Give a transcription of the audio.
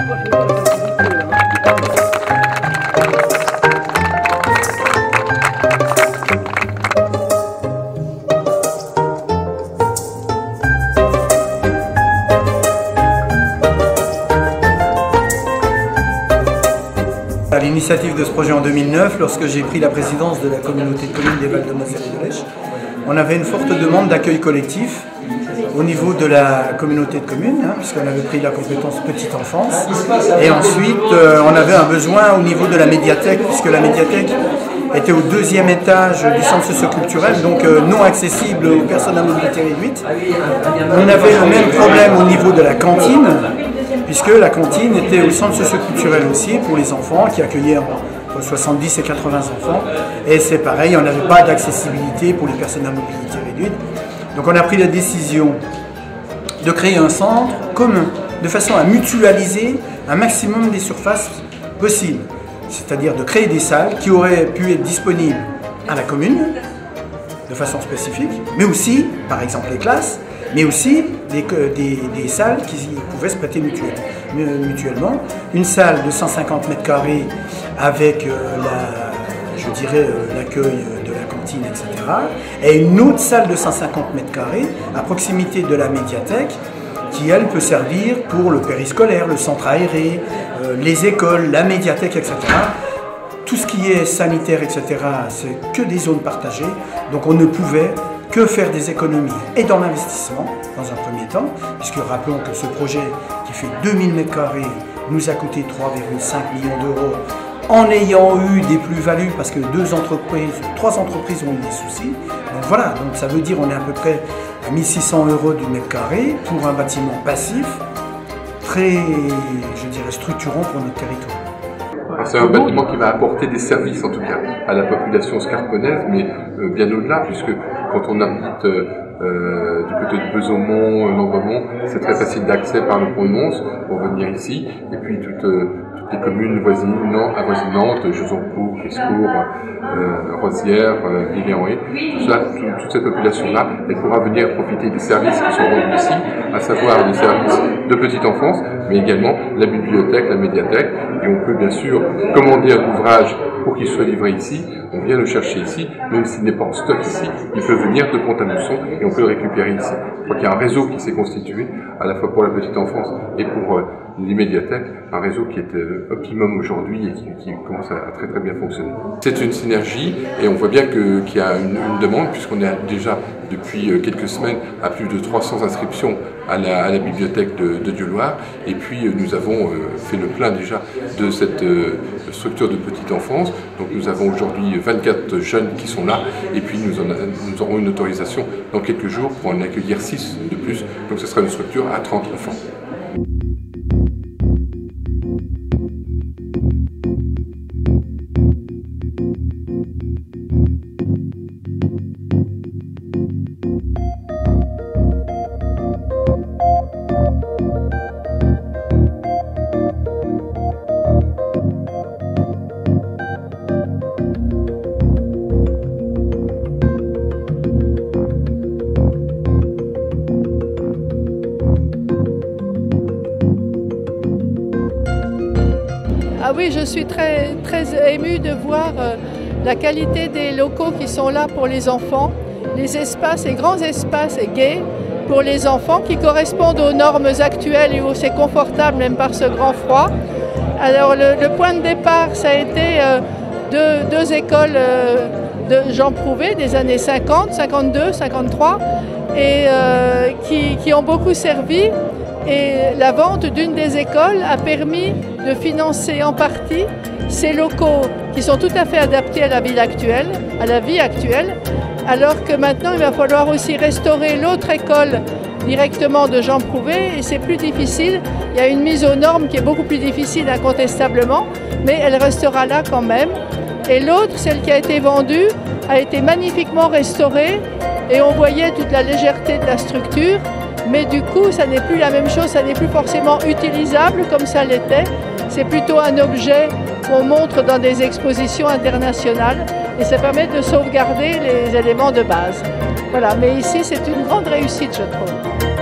À l'initiative de ce projet en 2009, lorsque j'ai pris la présidence de la communauté de communes des Val-de-Moselle et de l'Esch, on avait une forte demande d'accueil collectif au niveau de la communauté de communes, puisqu'on avait pris la compétence petite enfance. Et ensuite, on avait un besoin au niveau de la médiathèque, puisque la médiathèque était au deuxième étage du centre socio-culturel, donc non accessible aux personnes à mobilité réduite. On avait le même problème au niveau de la cantine, puisque la cantine était au centre socio-culturel aussi pour les enfants qui accueillaient entre 70 et 80 enfants. Et c'est pareil, on n'avait pas d'accessibilité pour les personnes à mobilité réduite. Donc on a pris la décision de créer un centre commun, de façon à mutualiser un maximum des surfaces possibles. C'est-à-dire de créer des salles qui auraient pu être disponibles à la commune, de façon spécifique, mais aussi, par exemple les classes, mais aussi des salles qui pouvaient se prêter mutuellement. Une salle de 150 mètres carrés avec l'accueil de la cantine, etc. Et une autre salle de 150 mètres carrés à proximité de la médiathèque qui, elle, peut servir pour le périscolaire, le centre aéré, les écoles, la médiathèque, etc. Tout ce qui est sanitaire, etc., c'est que des zones partagées. Donc on ne pouvait que faire des économies et dans l'investissement, dans un premier temps, puisque rappelons que ce projet qui fait 2000 m² nous a coûté 3,5 millions d'euros en ayant eu des plus-values, parce que 3 entreprises ont eu des soucis. Donc voilà, donc ça veut dire qu'on est à peu près à 1600 € du mètre carré pour un bâtiment passif, très, je dirais, structurant pour notre territoire. C'est un bâtiment qui va apporter des services, en tout cas, à la population scarponnaise, mais bien au-delà, puisque quand on habite du côté de Besaumont, Langremont, c'est très facile d'accès par le pont de Mons pour venir ici, et puis toutes les communes avoisinantes, Jezoncourt, Criscourt, Rosières, Villers-en-Haye, toute cette population-là, elle pourra venir profiter des services qui sont rendus ici, à savoir des services de petite enfance, mais également la bibliothèque, la médiathèque, et on peut bien sûr commander un ouvrage pour qu'il soit livré ici, on vient le chercher ici, même s'il n'est pas en stock ici, il peut venir de Pont-à-Mousson et on peut le récupérer ici. Je crois qu'il y a un réseau qui s'est constitué, à la fois pour la petite enfance et pour les médiathèques, un réseau qui est optimum aujourd'hui et qui commence à très très bien fonctionner. C'est une synergie et on voit bien qu'il y a une demande, puisqu'on est déjà depuis quelques semaines à plus de 300 inscriptions à la bibliothèque de Dieuloir, et puis nous avons fait le plein déjà de cette structure de petite enfance. Donc nous avons aujourd'hui 24 jeunes qui sont là, et puis nous aurons une autorisation dans quelques jours pour en accueillir 6 de plus, donc ce sera une structure à 30 enfants. Ah oui, je suis très émue de voir la qualité des locaux qui sont là pour les enfants, les espaces, les grands espaces gays pour les enfants qui correspondent aux normes actuelles et où c'est confortable même par ce grand froid. Alors le point de départ, ça a été deux écoles de Jean Prouvé des années 50, 52, 53 et qui ont beaucoup servi. Et la vente d'une des écoles a permis de financer en partie ces locaux qui sont tout à fait adaptés à la vie actuelle, alors que maintenant il va falloir aussi restaurer l'autre école directement de Jean Prouvé et c'est plus difficile. Il y a une mise aux normes qui est beaucoup plus difficile incontestablement, mais elle restera là quand même. Et l'autre, celle qui a été vendue, a été magnifiquement restaurée et on voyait toute la légèreté de la structure. Mais du coup, ça n'est plus la même chose, ça n'est plus forcément utilisable comme ça l'était. C'est plutôt un objet qu'on montre dans des expositions internationales et ça permet de sauvegarder les éléments de base. Voilà, mais ici, c'est une grande réussite, je trouve.